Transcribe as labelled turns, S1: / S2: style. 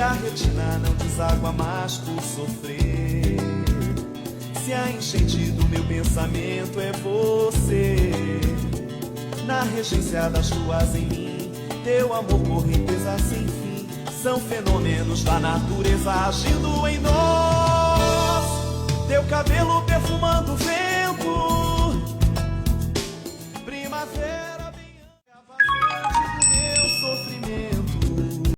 S1: a retina não deságua mais por sofrer, se a enchente do meu pensamento é você, na regência das tuas em mim, teu amor, correnteza sem fim, são fenômenos da natureza agindo em nós. Teu cabelo perfumando